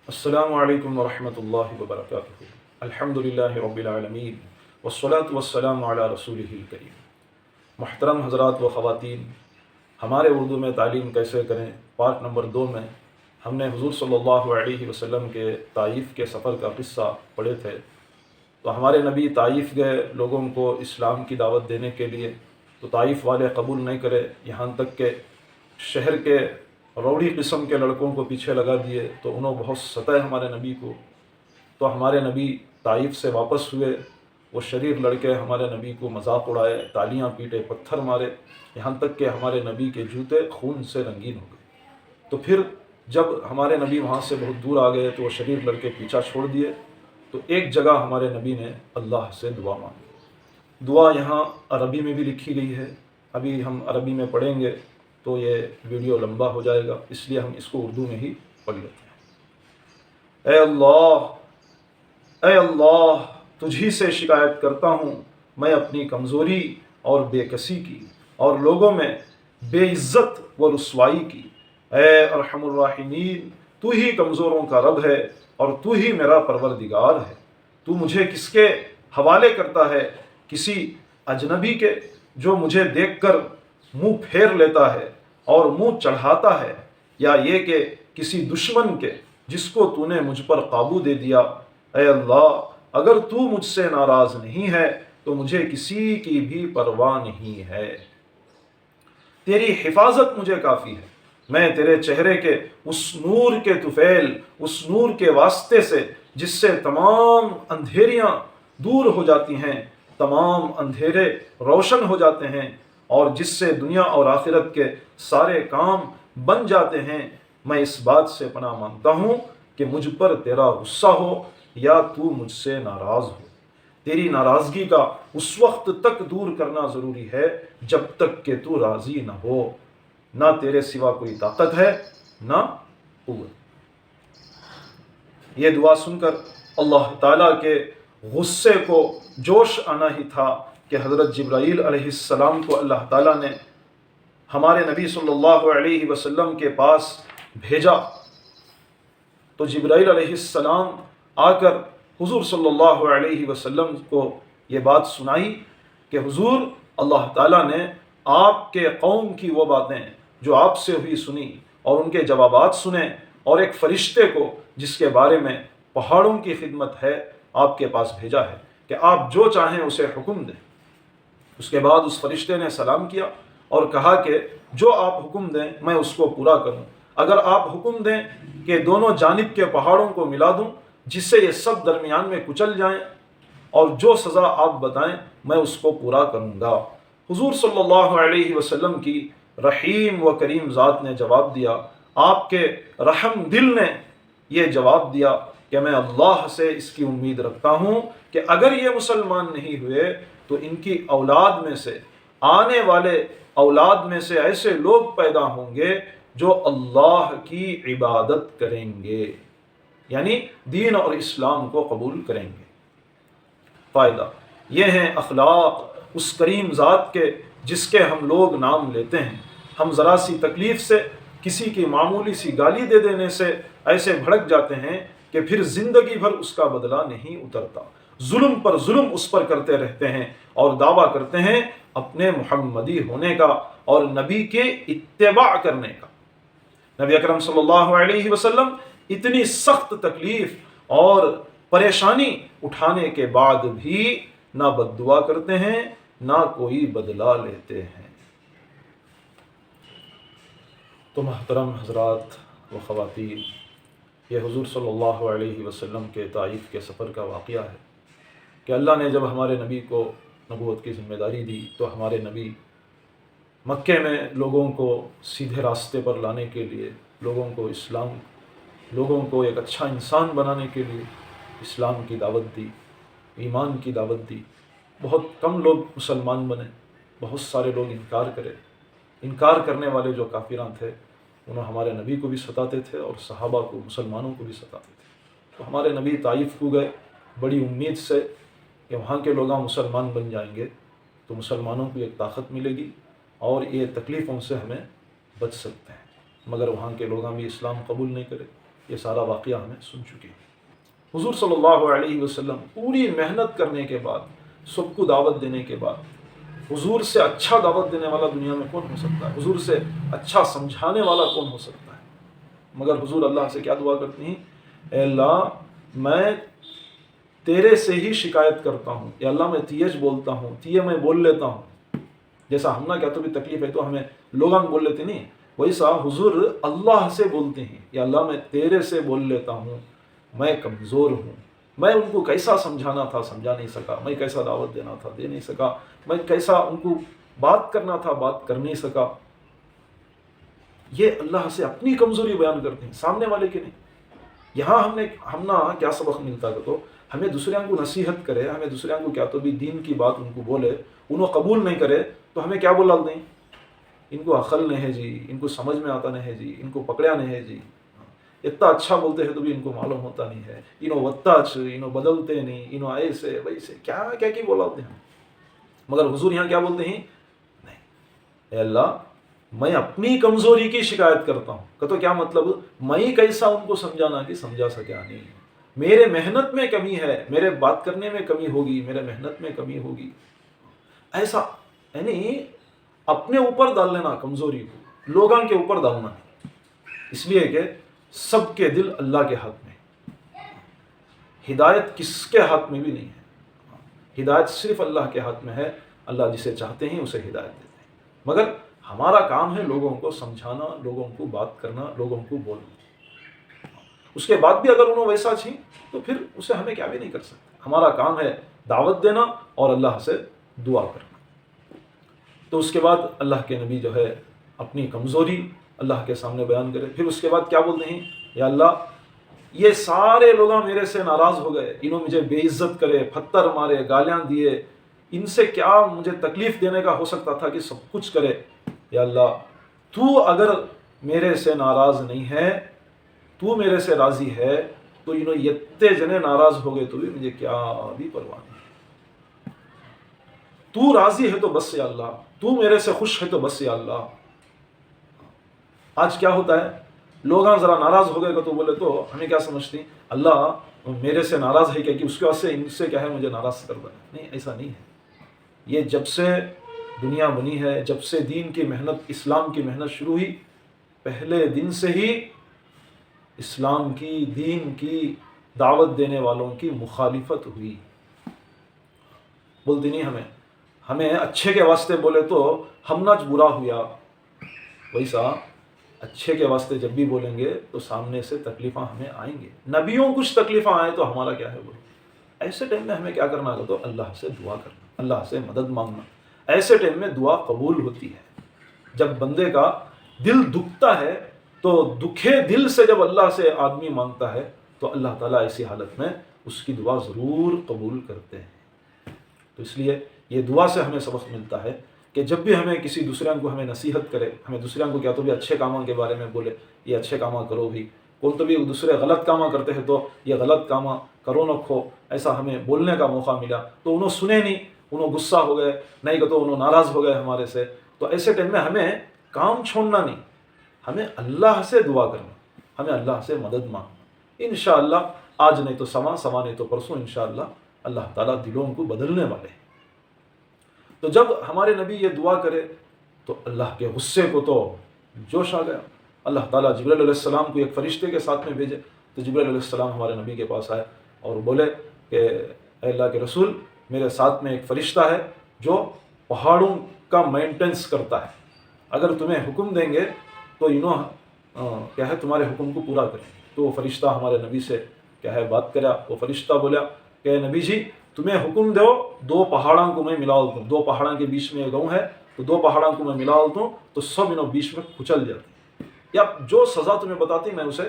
السلام علیکم ورحمۃ اللہ وبرکاتہ۔ الحمدللہ رب العالمین والصلاة والسلام علی رسولہ الکریم۔ محترم حضرات و خواتین، ہمارے اردو میں تعلیم کیسے کریں پارٹ نمبر 2 میں ہم نے حضور صلی اللہ علیہ وسلم کے طائف کے سفر کا قصہ پڑھے تھے۔ تو ہمارے نبی طائف گئے لوگوں کو اسلام کی دعوت دینے کے لیے، تو طائف والے قبول نہیں کرے، یہاں تک کہ شہر کے روڑی قسم کے لڑکوں کو پیچھے لگا دیے، تو انہوں بہت ستائے ہمارے نبی کو۔ تو ہمارے نبی طائف سے واپس ہوئے، وہ شریر لڑکے ہمارے نبی کو مذاق اڑائے، تالیاں پیٹے، پتھر مارے، یہاں تک کہ ہمارے نبی کے جوتے خون سے رنگین ہو گئے۔ تو پھر جب ہمارے نبی وہاں سے بہت دور آ گئے تو وہ شریر لڑکے پیچھا چھوڑ دیے، تو ایک جگہ ہمارے نبی نے اللہ سے دعا مانگی۔ دعا یہاں عربی میں بھی لکھی گئی ہے، ابھی ہم عربی میں پڑھیں گے تو یہ ویڈیو لمبا ہو جائے گا، اس لیے ہم اس کو اردو میں ہی پڑھ لیتے ہیں۔ اے اللہ، تجھی سے شکایت کرتا ہوں میں اپنی کمزوری اور بے کسی کی، اور لوگوں میں بے عزت و رسوائی کی۔ اے ارحم الراحمین، تو ہی کمزوروں کا رب ہے اور تو ہی میرا پروردگار ہے۔ تو مجھے کس کے حوالے کرتا ہے؟ کسی اجنبی کے جو مجھے دیکھ کر منہ پھیر لیتا ہے اور منہ چڑھاتا ہے، یا یہ کہ کسی دشمن کے جس کو تو نے مجھ پر قابو دے دیا؟ اے اللہ، اگر تو مجھ سے ناراض نہیں ہے تو مجھے کسی کی بھی پرواہ نہیں ہے۔ تیری حفاظت مجھے کافی ہے۔ میں تیرے چہرے کے اس نور کے طفیل، اس نور کے واسطے سے جس سے تمام اندھیریاں دور ہو جاتی ہیں، تمام اندھیرے روشن ہو جاتے ہیں، اور جس سے دنیا اور آخرت کے سارے کام بن جاتے ہیں، میں اس بات سے پناہ مانگتا ہوں کہ مجھ پر تیرا غصہ ہو یا تو مجھ سے ناراض ہو۔ تیری ناراضگی کا اس وقت تک دور کرنا ضروری ہے جب تک کہ تو راضی نہ ہو۔ نہ تیرے سوا کوئی طاقت ہے نہ قوت۔ یہ دعا سن کر اللہ تعالیٰ کے غصے کو جوش آنا ہی تھا کہ حضرت جبرائیل علیہ السلام کو اللہ تعالیٰ نے ہمارے نبی صلی اللہ علیہ وسلم کے پاس بھیجا۔ تو جبرائیل علیہ السلام آ کر حضور صلی اللہ علیہ وسلم کو یہ بات سنائی کہ حضور، اللہ تعالیٰ نے آپ کے قوم کی وہ باتیں جو آپ سے ہوئی سنی اور ان کے جوابات سنے، اور ایک فرشتے کو جس کے بارے میں پہاڑوں کی خدمت ہے آپ کے پاس بھیجا ہے کہ آپ جو چاہیں اسے حکم دیں۔ اس کے بعد اس فرشتے نے سلام کیا اور کہا کہ جو آپ حکم دیں میں اس کو پورا کروں۔ اگر آپ حکم دیں کہ دونوں جانب کے پہاڑوں کو ملا دوں جس سے یہ سب درمیان میں کچل جائیں، اور جو سزا آپ بتائیں میں اس کو پورا کروں گا۔ حضور صلی اللہ علیہ وسلم کی رحیم و کریم ذات نے جواب دیا، آپ کے رحم دل نے یہ جواب دیا کہ میں اللہ سے اس کی امید رکھتا ہوں کہ اگر یہ مسلمان نہیں ہوئے تو ان کی اولاد میں سے، آنے والے اولاد میں سے ایسے لوگ پیدا ہوں گے جو اللہ کی عبادت کریں گے، یعنی دین اور اسلام کو قبول کریں گے۔ فائدہ یہ ہیں اخلاق اس کریم ذات کے جس کے ہم لوگ نام لیتے ہیں۔ ہم ذرا سی تکلیف سے، کسی کی معمولی سی گالی دے دینے سے ایسے بھڑک جاتے ہیں کہ پھر زندگی بھر اس کا بدلہ نہیں اترتا، ظلم پر ظلم اس پر کرتے رہتے ہیں اور دعویٰ کرتے ہیں اپنے محمدی ہونے کا اور نبی کے اتباع کرنے کا۔ نبی اکرم صلی اللہ علیہ وسلم اتنی سخت تکلیف اور پریشانی اٹھانے کے بعد بھی نہ بد دعا کرتے ہیں نہ کوئی بدلہ لیتے ہیں۔ تو محترم حضرات و خواتین، یہ حضور صلی اللہ علیہ وسلم کے طائف کے سفر کا واقعہ ہے کہ اللہ نے جب ہمارے نبی کو نبوت کی ذمہ داری دی تو ہمارے نبی مکے میں لوگوں کو سیدھے راستے پر لانے کے لیے، لوگوں کو ایک اچھا انسان بنانے کے لیے اسلام کی دعوت دی، ایمان کی دعوت دی۔ بہت کم لوگ مسلمان بنے، بہت سارے لوگ انکار کرنے والے جو کافران تھے انہوں ہمارے نبی کو بھی ستاتے تھے اور صحابہ کو، مسلمانوں کو بھی ستاتے تھے۔ تو ہمارے نبی طائف کو گئے بڑی امید سے کہ وہاں کے لوگ مسلمان بن جائیں گے تو مسلمانوں کو ایک طاقت ملے گی اور یہ تکلیفوں سے ہمیں بچ سکتے ہیں، مگر وہاں کے لوگ بھی اسلام قبول نہیں کرے۔ یہ سارا واقعہ ہمیں سن چکے ہیں۔ حضور صلی اللہ علیہ وسلم پوری محنت کرنے کے بعد، سب کو دعوت دینے کے بعد، حضور سے اچھا دعوت دینے والا دنیا میں کون ہو سکتا ہے؟ حضور سے اچھا سمجھانے والا کون ہو سکتا ہے؟ مگر حضور اللہ سے کیا دعا کرتے ہیں؟ اے اللہ میں تیرے سے ہی شکایت کرتا ہوں، یا اللہ میں تیج بولتا ہوں، تیے میں بول لیتا ہوں۔ جیسا ہم نہ کیا تو بھی تکلیف ہے تو ہمیں لوگاں بول لیتے نہیں، ویسا حضور اللہ سے بولتے ہیں، یا اللہ میں تیرے سے بول لیتا ہوں، میں کمزور ہوں، میں ان کو کیسا سمجھانا تھا سمجھا نہیں سکا، میں کیسا دعوت دینا تھا دے نہیں سکا، میں کیسا ان کو بات کرنا تھا بات کر نہیں سکا۔ یہ اللہ سے اپنی کمزوری بیان کرتے ہیں، سامنے والے کے نہیں۔ یہاں ہم نا کیا سبق ملتا ہے تو ہمیں دوسرے کو نصیحت کرے، ہمیں دوسرے کو کیا تو بھی دین کی بات ان کو بولے، انہوں قبول نہیں کرے تو ہمیں کیا بولا دیں؟ ان کو عقل نہیں ہے جی، ان کو سمجھ میں آتا نہیں ہے جی، ان کو پکڑیا نہیں ہے جی، اتنا اچھا بولتے ہیں تو بھی ان کو معلوم ہوتا نہیں ہے، انہوں وطاچ، انہوں بدلتے نہیں، انہوں ایسے ویسے کیا کیا کی بولا ہوتے ہیں۔ مگر حضور یہاں کیا بولتے ہیں؟ نہیں، اے اللہ میں اپنی کمزوری کی شکایت کرتا ہوں۔ تو کیا مطلب؟ میں کیسا ان کو سمجھانا کہ سمجھا سکیا نہیں، میرے محنت میں کمی ہے، میرے بات کرنے میں کمی ہوگی، میرے محنت میں کمی ہوگی، ایسا یعنی اپنے اوپر ڈال لینا کمزوری کو، لوگوں کے اوپر ڈالنا نہیں۔ اس لیے کہ سب کے دل اللہ کے ہاتھ میں، ہدایت کس کے ہاتھ میں بھی نہیں ہے، ہدایت صرف اللہ کے ہاتھ میں ہے، اللہ جسے چاہتے ہیں اسے ہدایت دیتے ہیں۔ مگر ہمارا کام ہے لوگوں کو سمجھانا، لوگوں کو بات کرنا، لوگوں کو بولنا۔ اس کے بعد بھی اگر انہوں ویسا چھیں تو پھر اسے ہمیں کیا بھی نہیں کر سکتے۔ ہمارا کام ہے دعوت دینا اور اللہ سے دعا کرنا۔ تو اس کے بعد اللہ کے نبی جو ہے اپنی کمزوری اللہ کے سامنے بیان کرے، پھر اس کے بعد کیا بولتے ہیں؟ یا اللہ یہ سارے لوگ میرے سے ناراض ہو گئے، انہوں مجھے بے عزت کرے، پتھر مارے، گالیاں دیے، ان سے کیا مجھے تکلیف دینے کا ہو سکتا تھا کہ سب کچھ کرے۔ یا اللہ تو اگر میرے سے ناراض نہیں ہے، تو میرے سے راضی ہے، تو انہوں یتے جنے ناراض ہو گئے تو بھی مجھے کیا بھی پرواہ نہیں، تو راضی ہے تو بس یا اللہ، تو میرے سے خوش ہے تو بس یا اللہ۔ آج کیا ہوتا ہے؟ لوگ ذرا ناراض ہو گئے تو بولے تو ہمیں کیا سمجھتے ہیں؟ اللہ میرے سے ناراض ہے کہ اس کے واسطے ان سے کیا ہے مجھے ناراض کر دے۔ نہیں، ایسا نہیں ہے۔ یہ جب سے دنیا بنی ہے، جب سے دین کی محنت، اسلام کی محنت شروع ہوئی، پہلے دن سے ہی اسلام کی، دین کی دعوت دینے والوں کی مخالفت ہوئی۔ بولتی نہیں ہمیں اچھے کے واسطے بولے تو ہم نہ برا ہوا، ویسا اچھے کے واسطے جب بھی بولیں گے تو سامنے سے تکلیفاں ہمیں آئیں گے۔ نبیوں کچھ تکلیفاں آئیں تو ہمارا کیا ہے؟ بولو ایسے ٹائم میں ہمیں کیا کرنا ہے؟ تو اللہ سے دعا کرنا، اللہ سے مدد مانگنا۔ ایسے ٹائم میں دعا قبول ہوتی ہے۔ جب بندے کا دل دکھتا ہے تو دکھے دل سے جب اللہ سے آدمی مانگتا ہے تو اللہ تعالیٰ ایسی حالت میں اس کی دعا ضرور قبول کرتے ہیں۔ تو اس لیے یہ دعا سے ہمیں سبق ملتا ہے کہ جب بھی ہمیں کسی دوسرے کو ہمیں نصیحت کرے، ہمیں دوسرے کو کیا تو بھی اچھے کاموں کے بارے میں بولے، یہ اچھے کاماں کرو بھی، کون تو بھی دوسرے غلط کاماں کرتے ہیں تو یہ غلط کاماں کرو نہ کھو، ایسا ہمیں بولنے کا موقع ملا تو انہوں سنے نہیں، انہوں غصہ ہو گئے، نہیں کہ تو انہوں ناراض ہو گئے ہمارے سے، تو ایسے ٹائم میں ہمیں کام چھوڑنا نہیں، ہمیں اللہ سے دعا کرنا، ہمیں اللہ سے مدد مانگنا۔ انشاءاللہ آج نہیں تو سما نہیں تو پرسوں انشاءاللہ اللہ تعالیٰ دلوں کو بدلنے والے ہیں۔ تو جب ہمارے نبی یہ دعا کرے تو اللہ کے غصے کو تو جوش آ گیا۔ اللہ تعالیٰ جبرائیل علیہ السلام کو ایک فرشتے کے ساتھ میں بھیجے، تو جبرائیل علیہ السلام ہمارے نبی کے پاس آئے اور بولے کہ اے اللہ کے رسول، میرے ساتھ میں ایک فرشتہ ہے جو پہاڑوں کا مینٹینس کرتا ہے، اگر تمہیں حکم دیں گے تو انہوں کیا ہے تمہارے حکم کو پورا کریں۔ تو وہ فرشتہ ہمارے نبی سے کیا ہے بات کرا، وہ فرشتہ بولا کہ نبی جی تمہیں حکم دو، دو پہاڑوں کو میں ملا دوں، دو پہاڑوں کے بیچ میں گاؤں ہے تو دو پہاڑوں کو میں ملا دوں تو سب انہوں بیچ میں کچل جاتے، یا جو سزا تمہیں بتاتی میں اسے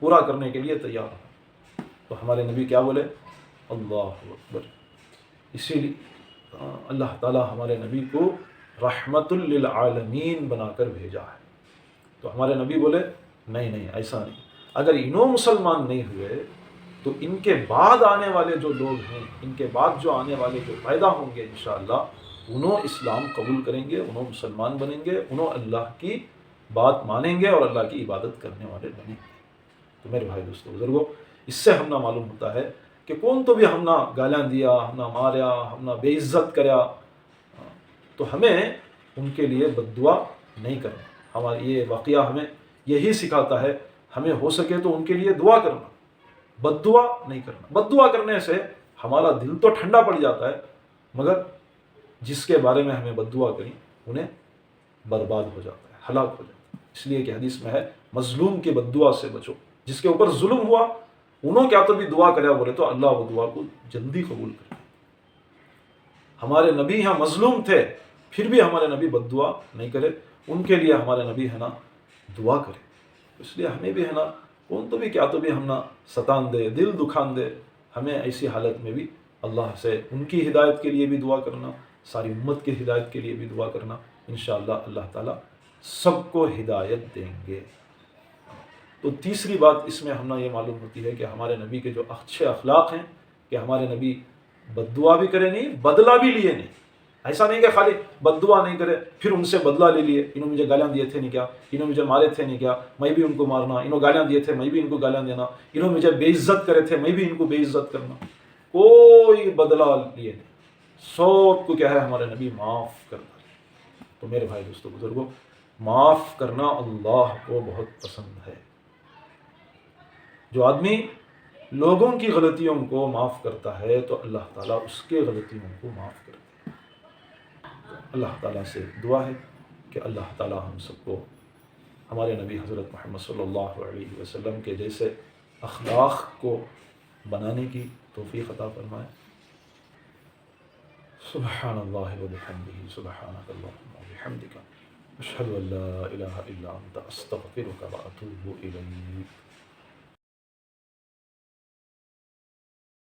پورا کرنے کے لیے تیار ہوں۔ تو ہمارے نبی کیا بولے؟ اللہ اکبر۔ اسی لیے اللہ تعالیٰ ہمارے نبی کو رحمت للعالمین بنا کر بھیجا ہے۔ تو ہمارے نبی بولے نہیں ایسا نہیں، اگر انہوں مسلمان نہیں ہوئے تو ان کے بعد آنے والے جو لوگ ہیں، ان کے بعد جو آنے والے جو پیدا ہوں گے انشاءاللہ انہوں اسلام قبول کریں گے، انہوں مسلمان بنیں گے، انہوں اللہ کی بات مانیں گے اور اللہ کی عبادت کرنے والے بنیں گے۔ تو میرے بھائی دوستوں بزرگوں، اس سے ہم نہ معلوم ہوتا ہے کہ کون تو بھی ہم نہ گالیاں دیا، ہم نہ ماریا، ہم نہ بے عزت کریا، تو ہمیں ان کے لیے بد دعا نہیں کرنا. ہماری یہ واقعہ ہمیں یہی سکھاتا ہے، ہمیں ہو سکے تو ان کے لیے دعا کرنا، بد دعا نہیں کرنا. بد دعا کرنے سے ہمارا دل تو ٹھنڈا پڑ جاتا ہے، مگر جس کے بارے میں ہمیں بد دعا کری انہیں برباد ہو جاتا ہے، ہلاک ہو جاتا ہے. اس لیے کہ حدیث میں ہے مظلوم کی بد دعا سے بچو. جس کے اوپر ظلم ہوا انہوں کیا تو بھی دعا کریا بولے تو اللہ وہ دعا کو جلدی قبول کرے. ہمارے نبی یہاں مظلوم تھے پھر بھی ہمارے نبی بد دعا نہیں کرے، ان کے لیے ہمارے نبی ہے نا دعا کرے. اس لیے ہمیں بھی ہے نا کون تو بھی کیا تو بھی ہم نا ستان دے، دل دکھان دے، ہمیں ایسی حالت میں بھی اللہ سے ان کی ہدایت کے لیے بھی دعا کرنا، ساری امت کی ہدایت کے لیے بھی دعا کرنا. انشاءاللہ اللہ تعالیٰ سب کو ہدایت دیں گے. تو تیسری بات اس میں ہمیں یہ معلوم ہوتی ہے کہ ہمارے نبی کے جو اچھے اخلاق ہیں کہ ہمارے نبی بد دعا بھی کرے نہیں، بدلہ بھی لیے نہیں. ایسا نہیں کہ خالی بد دعا نہیں کرے پھر ان سے بدلہ لے لیے، انہوں مجھے گالیاں دیے تھے نہیں کیا، انہوں مجھے مارے تھے نہیں کیا، میں بھی ان کو مارنا، انہوں گالیاں دیے تھے میں بھی ان کو گالیاں دینا، انہوں مجھے بے عزت کرے تھے میں بھی ان کو بے عزت کرنا. کوئی بدلہ لیے نہیں، سب کو کیا ہے ہمارے نبی معاف کرنا. تو میرے بھائی دوستو بزرگوں، معاف کرنا اللہ کو بہت پسند ہے. جو آدمی لوگوں کی غلطیوں کو معاف کرتا ہے تو اللہ تعالیٰ اس کے غلطیوں کو معاف کرتا ہے. اللہ تعالیٰ سے دعا ہے کہ اللہ تعالیٰ ہم سب کو ہمارے نبی حضرت محمد صلی اللہ علیہ وسلم کے جیسے اخلاق کو بنانے کی توفیق عطا فرمائے. سبحان اللہ و بحمدہ، سبحانک اللہم و بحمدک، اشہد ان لا الہ الا انت، استغفرک و اتوب الیک.